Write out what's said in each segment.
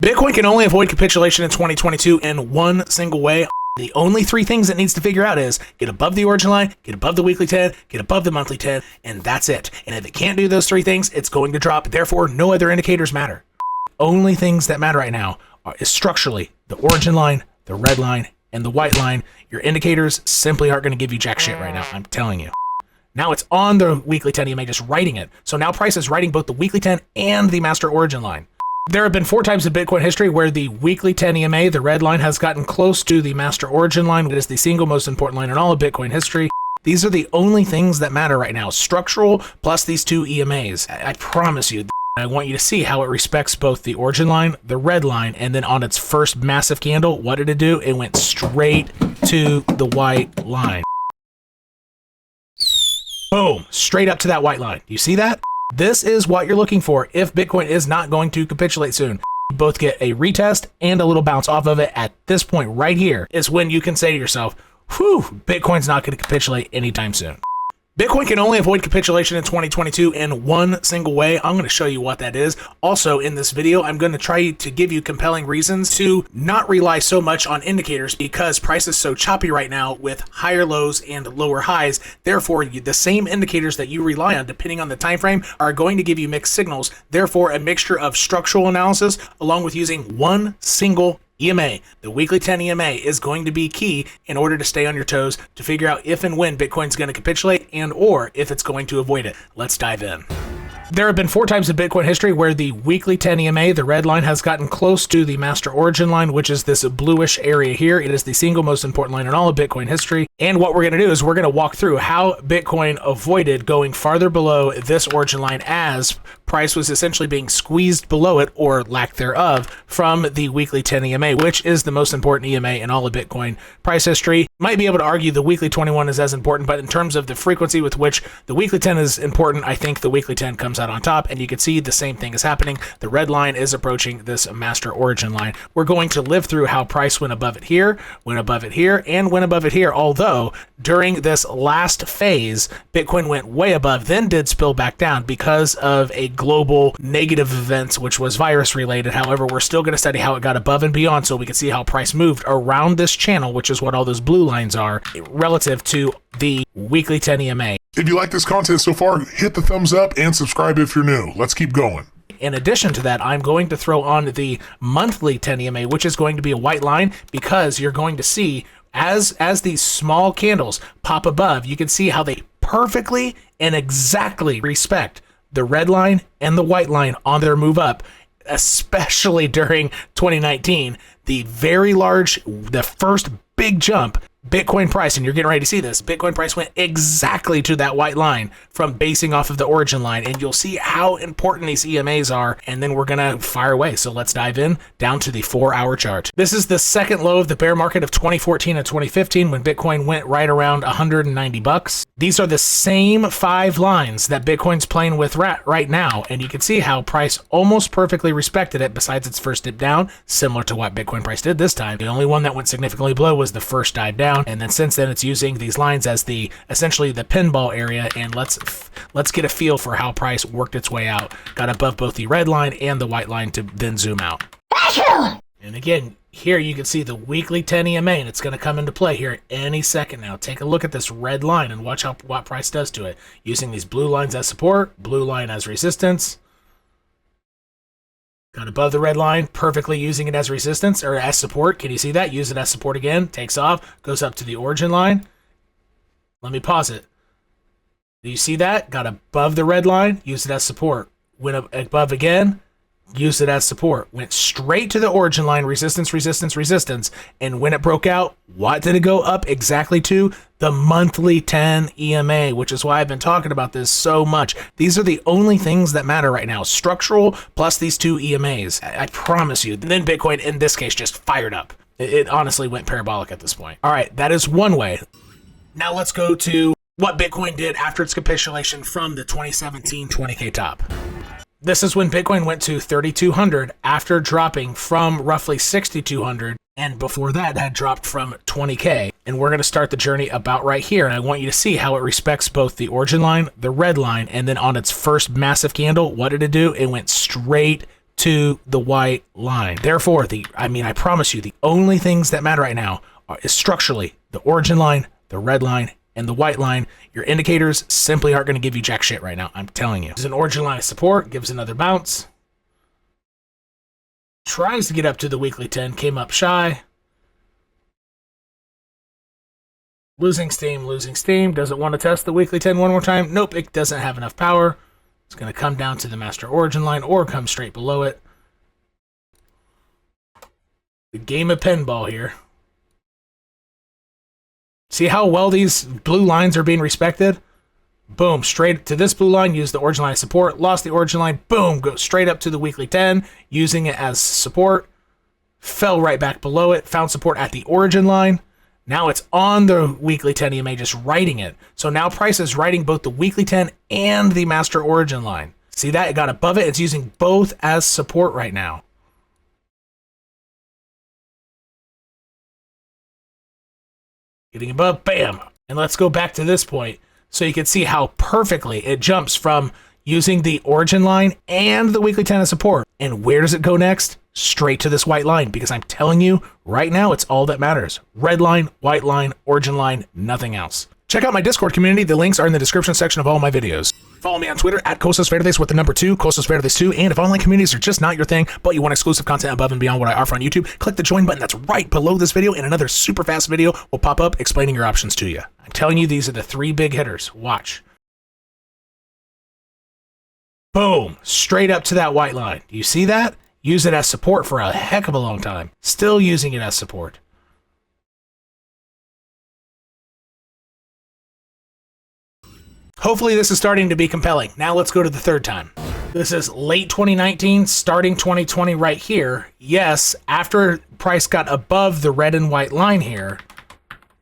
Bitcoin can only avoid capitulation in 2022 in one single way. The only three things it needs to figure out is get above the origin line, get above the weekly 10, get above the monthly 10, and that's it. And if it can't do those three things, it's going to drop. Therefore, no other indicators matter. Only things that matter right now is structurally the origin line, the red line, and the white line. Your indicators simply aren't going to give you jack shit right now, I'm telling you. Now it's on the weekly 10 EMA, just writing it. So now price is writing both the weekly 10 and the master origin line. There have been 4 times in Bitcoin history where the weekly 10 EMA, the red line, has gotten close to the master origin line. It is the single most important line in all of Bitcoin history. These are the only things that matter right now. Structural plus these 2 EMAs. I promise you, I want you to see how it respects both the origin line, the red line, and then on its first massive candle, what did it do? It went straight to the white line. Boom, straight up to that white line. You see that? This is what you're looking for if Bitcoin is not going to capitulate soon. You both get a retest and a little bounce off of it. At this point right here is when you can say to yourself, whew, Bitcoin's not going to capitulate anytime soon. Bitcoin can only avoid capitulation in 2022 in one single way. I'm going to show you what that is. Also, in this video, I'm going to try to give you compelling reasons to not rely so much on indicators because price is so choppy right now with higher lows and lower highs. Therefore, the same indicators that you rely on, depending on the time frame, are going to give you mixed signals. Therefore, a mixture of structural analysis along with using one single EMA, the weekly 10 EMA, is going to be key in order to stay on your toes to figure out if and when Bitcoin's going to capitulate and or if it's going to avoid it. Let's dive in. There have been 4 times in Bitcoin history where the weekly 10 EMA, the red line, has gotten close to the master origin line, which is this bluish area here. It is the single most important line in all of Bitcoin history. And what we're going to do is we're going to walk through how Bitcoin avoided going farther below this origin line as price was essentially being squeezed below it, or lack thereof, from the weekly 10 EMA, which is the most important EMA in all of Bitcoin price history. Might be able to argue the weekly 21 is as important, but in terms of the frequency with which the weekly 10 is important, I think the weekly 10 comes out on top, and you can see the same thing is happening. The red line is approaching this master origin line. We're going to live through how price went above it here, went above it here, and went above it here, although during this last phase, Bitcoin went way above, then did spill back down because of a global negative events, which was virus related. However, we're still going to study how it got above and beyond so we can see how price moved around this channel, which is what all those blue lines are, relative to the weekly 10 EMA. If you like this content so far, hit the thumbs up and subscribe if you're new. Let's keep going. In addition to that, I'm going to throw on the monthly 10 EMA, which is going to be a white line, because you're going to see as these small candles pop above, you can see how they perfectly and exactly respect the red line and the white line on their move up, especially during 2019, the very large, the first big jump Bitcoin price, and you're getting ready to see this, Bitcoin price went exactly to that white line from basing off of the origin line, and you'll see how important these EMAs are, and then we're gonna fire away. So let's dive in down to the 4-hour chart. This is the second low of the bear market of 2014 and 2015 when Bitcoin went right around 190 bucks. These are the same 5 lines that Bitcoin's playing with right now, and you can see how price almost perfectly respected it besides its first dip down, similar to what Bitcoin price did this time. The only one that went significantly below was the first dive down. And then since then, it's using these lines as the essentially the pinball area. And let's get a feel for how price worked its way out. Got above both the red line and the white line to then zoom out. And again, here you can see the weekly 10 EMA, and it's going to come into play here any second now. Take a look at this red line and watch what price does to it. Using these blue lines as support, blue line as resistance. Got above the red line, perfectly using it as resistance or as support. Can you see that? Use it as support again. Takes off, goes up to the origin line. Let me pause it. Do you see that? Got above the red line, use it as support. Went up above again, use it as support. Went straight to the origin line, resistance, resistance, resistance. And when it broke out, what did it go up exactly to? The monthly 10 EMA, which is why I've been talking about this so much. These are the only things that matter right now. Structural plus these 2 EMAs. I promise you. And then Bitcoin, in this case, just fired up. It honestly went parabolic at this point. All right, that is one way. Now let's go to what Bitcoin did after its capitulation from the 2017 20K top. This is when Bitcoin went to 3,200 after dropping from roughly 6,200, and before that had dropped from 20K. And we're going to start the journey about right here, and I want you to see how it respects both the origin line, the red line, and then on its first massive candle, what did it do? It went straight to the white line. Therefore, I promise you, the only things that matter right now is structurally the origin line, the red line, and the white line. Your indicators simply aren't going to give you jack shit right now. I'm telling you. There's an origin line of support, gives another bounce. Tries to get up to the weekly 10, came up shy. Losing steam, doesn't want to test the weekly 10 one more time. Nope, it doesn't have enough power. It's going to come down to the master origin line or come straight below it. The game of pinball here. See how well these blue lines are being respected? Boom, straight to this blue line, use the origin line support, lost the origin line, boom, go straight up to the weekly 10, using it as support, fell right back below it, found support at the origin line. Now it's on the weekly 10 EMA, just writing it. So now price is writing both the weekly 10 and the master origin line. See that? It got above it. It's using both as support right now. Getting above, bam. And let's go back to this point so you can see how perfectly it jumps from using the origin line and the weekly 10 as support. And where does it go next? Straight to this white line, because I'm telling you right now, it's all that matters. Red line, white line, origin line, nothing else. Check out my Discord community. The links are in the description section of all my videos. Follow me on Twitter at cosasverdes with the number 2, cosasverdes 2. And if online communities are just not your thing, but you want exclusive content above and beyond what I offer on YouTube, click the join button that's right below this video, and another super fast video will pop up explaining your options to you. I'm telling you, these are the 3 big hitters. Watch. Boom, straight up to that white line. Do you see that? Use it as support for a heck of a long time. Still using it as support. Hopefully this is starting to be compelling. Now let's go to the third time. This is late 2019, starting 2020 right here. Yes, after price got above the red and white line here,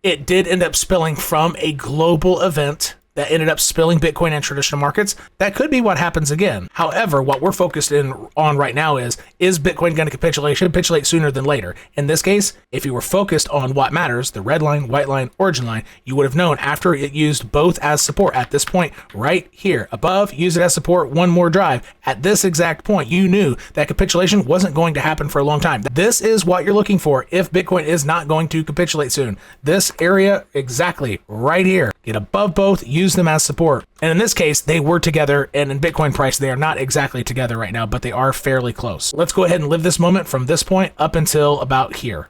it did end up spilling from a global event that ended up spilling Bitcoin and traditional markets. That could be what happens again. However, what we're focused on right now is Bitcoin going to capitulate sooner than later? In this case, if you were focused on what matters, the red line, white line, origin line, you would have known after it used both as support at this point right here above, use it as support, one more drive. At this exact point, you knew that capitulation wasn't going to happen for a long time. This is what you're looking for if Bitcoin is not going to capitulate soon. This area exactly right here. Get above both, use them as support. And in this case, they were together, and in Bitcoin price, they are not exactly together right now, but they are fairly close. Let's go ahead and live this moment from this point up until about here.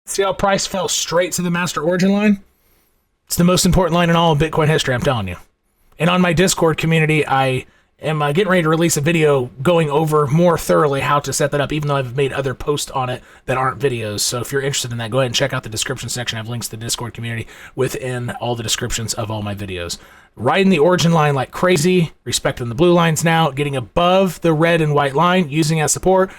See how price fell straight to the master origin line? It's the most important line in all of Bitcoin history, I'm telling you. And on my Discord community, I am getting ready to release a video going over more thoroughly how to set that up, even though I've made other posts on it that aren't videos. So if you're interested in that, go ahead and check out the description section. I have links to the Discord community within all the descriptions of all my videos. Riding the origin line like crazy, respecting the blue lines now, getting above the red and white line, using as support,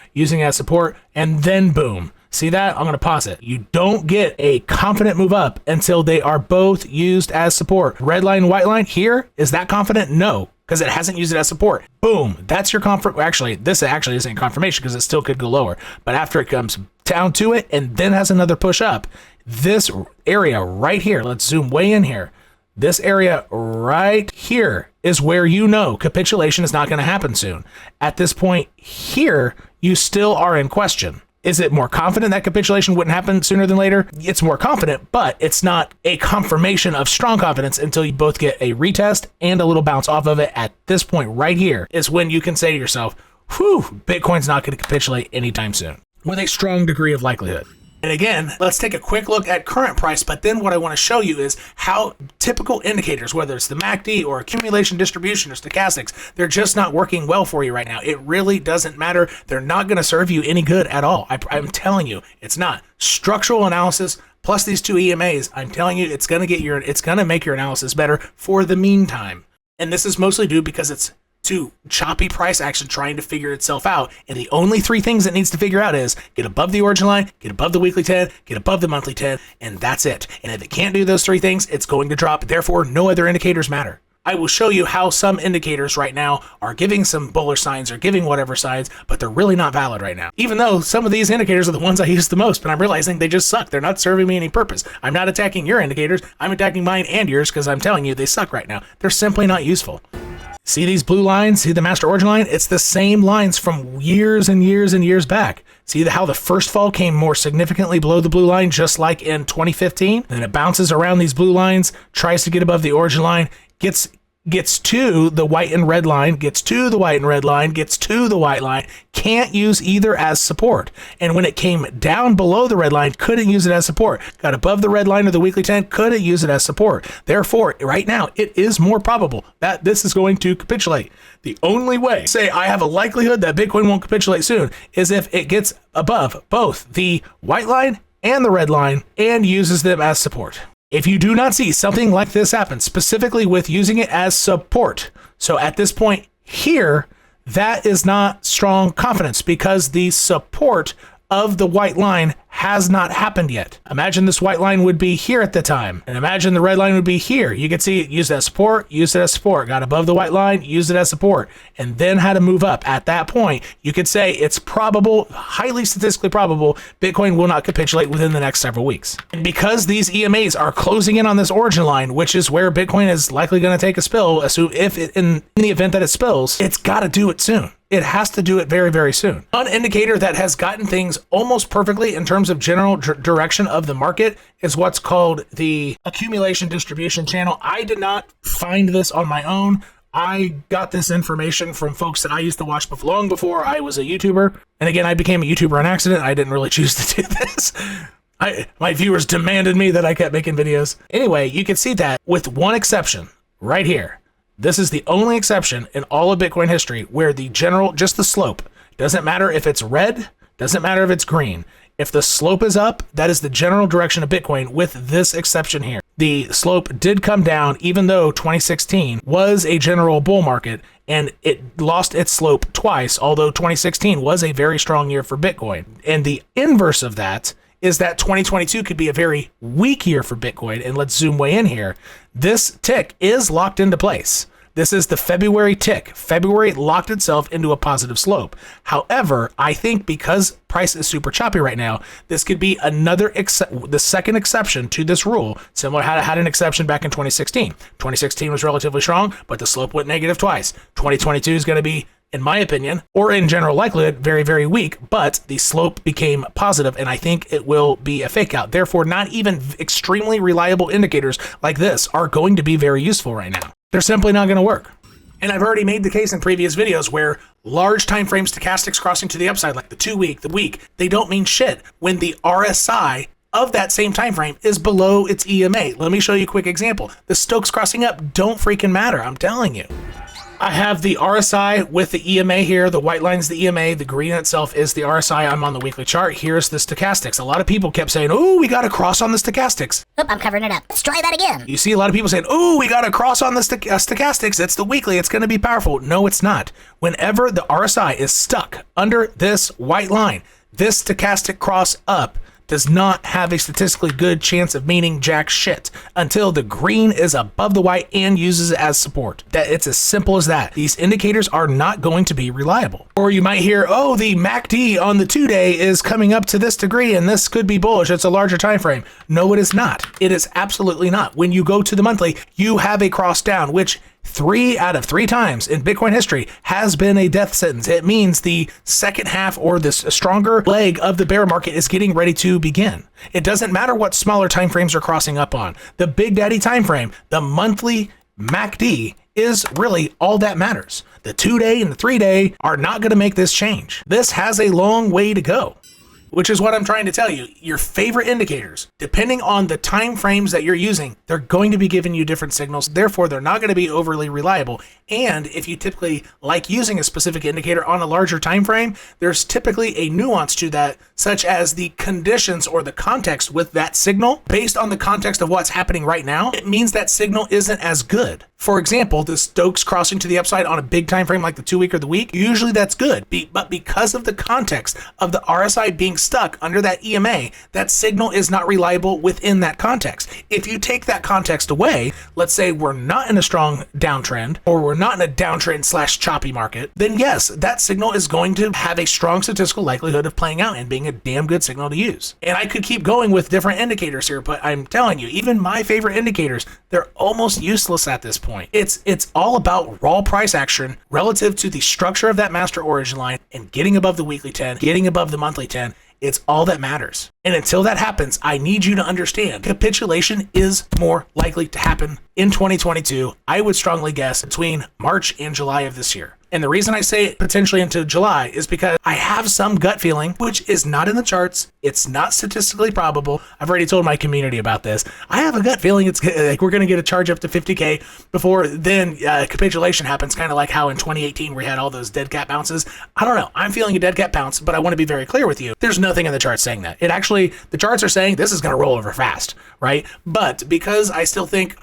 and then boom. See that? I'm going to pause it. You don't get a confident move up until they are both used as support. Red line, white line, here, is that confident? No, because it hasn't used it as support. Boom, that's your Actually, this actually isn't confirmation because it still could go lower. But after it comes down to it and then has another push up, this area right here, let's zoom way in here. This area right here is where you know capitulation is not going to happen soon. At this point here, you still are in question. Is it more confident that capitulation wouldn't happen sooner than later? It's more confident, but it's not a confirmation of strong confidence until you both get a retest and a little bounce off of it. At this point right here is when you can say to yourself, whew, Bitcoin's not going to capitulate anytime soon with a strong degree of likelihood. And again, let's take a quick look at current price, but then what I want to show you is how typical indicators, whether it's the MACD or accumulation distribution or stochastics, they're just not working well for you right now. It really doesn't matter. They're not going to serve you any good at all. I'm telling you, it's not. Structural analysis plus these 2 EMAs, I'm telling you, it's going to make your analysis better for the meantime. And this is mostly due because it's to choppy price action trying to figure itself out. And the only 3 things it needs to figure out is get above the origin line, get above the weekly 10, get above the monthly 10, and that's it. And if it can't do those 3 things, it's going to drop. Therefore, no other indicators matter. I will show you how some indicators right now are giving some bullish signs or giving whatever signs, but they're really not valid right now. Even though some of these indicators are the ones I use the most, but I'm realizing they just suck. They're not serving me any purpose. I'm not attacking your indicators. I'm attacking mine and yours because I'm telling you they suck right now. They're simply not useful. See these blue lines? See the master origin line? It's the same lines from years and years and years back. See how the first fall came more significantly below the blue line, just like in 2015? Then it bounces around these blue lines, tries to get above the origin line, gets to the white and red line, gets to the white and red line, gets to the white line, can't use either as support. And when it came down below the red line, couldn't use it as support. Got above the red line of the weekly trend, couldn't use it as support. Therefore, right now, it is more probable that this is going to capitulate. The only way to say I have a likelihood that Bitcoin won't capitulate soon is if it gets above both the white line and the red line and uses them as support. If you do not see something like this happen, specifically with using it as support, so at this point here, that is not strong confidence because the support of the white line has not happened yet. Imagine this white line would be here at the time, and imagine the red line would be here. You could see it, use it as support, use it as support, got above the white line, use it as support, and then had to move up. At that point, you could say it's probable, highly statistically probable, Bitcoin will not capitulate within the next several weeks. And because these EMAs are closing in on this origin line, which is where Bitcoin is likely going to take a spill, in the event that it spills, it's got to do it soon. It has to do it very, very soon. An indicator that has gotten things almost perfectly in terms of general direction of the market is what's called the accumulation distribution channel. I did not find this on my own. I got this information from folks that I used to watch long before I was a YouTuber. And again, I became a YouTuber on accident. I didn't really choose to do this. My viewers demanded me that I kept making videos. Anyway, you can see that with one exception right here. This is the only exception in all of Bitcoin history where the general, just the slope, doesn't matter if it's red, doesn't matter if it's green. If the slope is up, that is the general direction of Bitcoin with this exception here. The slope did come down even though 2016 was a general bull market and it lost its slope twice, although 2016 was a very strong year for Bitcoin. And the inverse of that is that 2022 could be a very weak year for Bitcoin. And let's zoom way in here. This tick is locked into place. This is the February tick. February locked itself into a positive slope. However, I think because price is super choppy right now, this could be the second exception to this rule, similar to how it had an exception back in 2016. 2016 was relatively strong, but the slope went negative twice. 2022 is going to be, in my opinion, or in general likelihood, very, very weak, but the slope became positive, and I think it will be a fake out. Therefore, not even extremely reliable indicators like this are going to be very useful right now. They're simply not going to work. And I've already made the case in previous videos where large time frame stochastics crossing to the upside, like the 2 week, the week, they don't mean shit when the RSI of that same time frame is below its EMA. Let me show you a quick example. The Stokes crossing up don't freaking matter, I'm telling you. I have the RSI with the EMA here. The white line's the EMA. The green itself is the RSI. I'm on the weekly chart. Here's the stochastics. A lot of people kept saying, oh, we got to cross on the stochastics. Oop, I'm covering it up. Let's try that again. You see a lot of people saying, oh, we got to cross on the stochastics. It's the weekly. It's going to be powerful. No, it's not. Whenever the RSI is stuck under this white line, this stochastic cross up does not have a statistically good chance of meaning jack shit until the green is above the white and uses it as support. That it's as simple as that. These indicators are not going to be reliable. Or you might hear, oh, the MACD on the 2-day is coming up to this degree and this could be bullish. It's a larger time frame. No, it is not. It is absolutely not. When you go to the monthly, you have a cross down, which 3 out of 3 times in Bitcoin history has been a death sentence. It means the second half or the stronger leg of the bear market is getting ready to begin. It doesn't matter what smaller time frames are crossing up on. The Big Daddy time frame, the monthly MACD, is really all that matters. The 2-day and the 3-day are not going to make this change. This has a long way to go. Which is what I'm trying to tell you. Your favorite indicators, depending on the time frames that you're using, they're going to be giving you different signals. Therefore, they're not going to be overly reliable. And if you typically like using a specific indicator on a larger time frame, there's typically a nuance to that, such as the conditions or the context with that signal. Based on the context of what's happening right now, it means that signal isn't as good. For example, the Stokes crossing to the upside on a big time frame like the 2 week or the week, usually that's good. But because of the context of the RSI being stuck under that EMA, that signal is not reliable within that context. If you take that context away, let's say we're not in a strong downtrend, or we're not in a downtrend / choppy market, then yes, that signal is going to have a strong statistical likelihood of playing out and being a damn good signal to use. And I could keep going with different indicators here, but I'm telling you, even my favorite indicators, they're almost useless at this point. point. It's all about raw price action relative to the structure of that master origin line and getting above the weekly 10, getting above the monthly 10. It's all that matters. And until that happens, I need you to understand capitulation is more likely to happen in 2022. I would strongly guess between March and July of this year. And the reason I say potentially into July is because I have some gut feeling, which is not in the charts. It's not statistically probable. I've already told my community about this. I have a gut feeling it's like we're going to get a charge up to 50K before then capitulation happens, kind of like how in 2018 we had all those dead cat bounces. I don't know. I'm feeling a dead cat bounce, but I want to be very clear with you. There's nothing in the charts saying that. It actually, the charts are saying this is going to roll over fast, right? But because I still think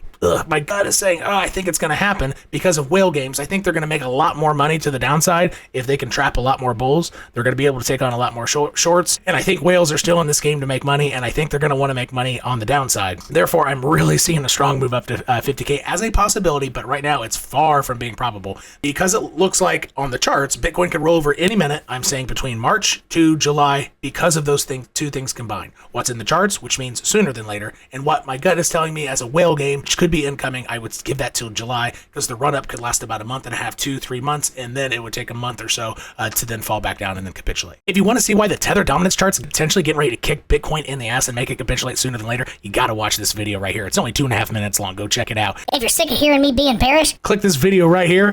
my gut is saying, I think it's going to happen because of whale games. I think they're going to make a lot more money to the downside if they can trap a lot more bulls. They're going to be able to take on a lot more shorts. And I think whales are still in this game to make money, and I think they're going to want to make money on the downside. Therefore, I'm really seeing a strong move up to 50K as a possibility, but right now it's far from being probable because it looks like on the charts, Bitcoin could roll over any minute. I'm saying between March to July because of those two things combined. What's in the charts, which means sooner than later, and what my gut is telling me as a whale game, which could be incoming, I would give that till July because the run-up could last about a month and a half, 2-3 months, and then it would take a month or so to then fall back down and then capitulate. If you want to see why the tether dominance chart's potentially getting ready to kick Bitcoin in the ass and make it capitulate sooner than later, you got to watch this video right here. It's only 2.5 minutes long. Go check it out. If you're sick of hearing me being bearish, Click this video right here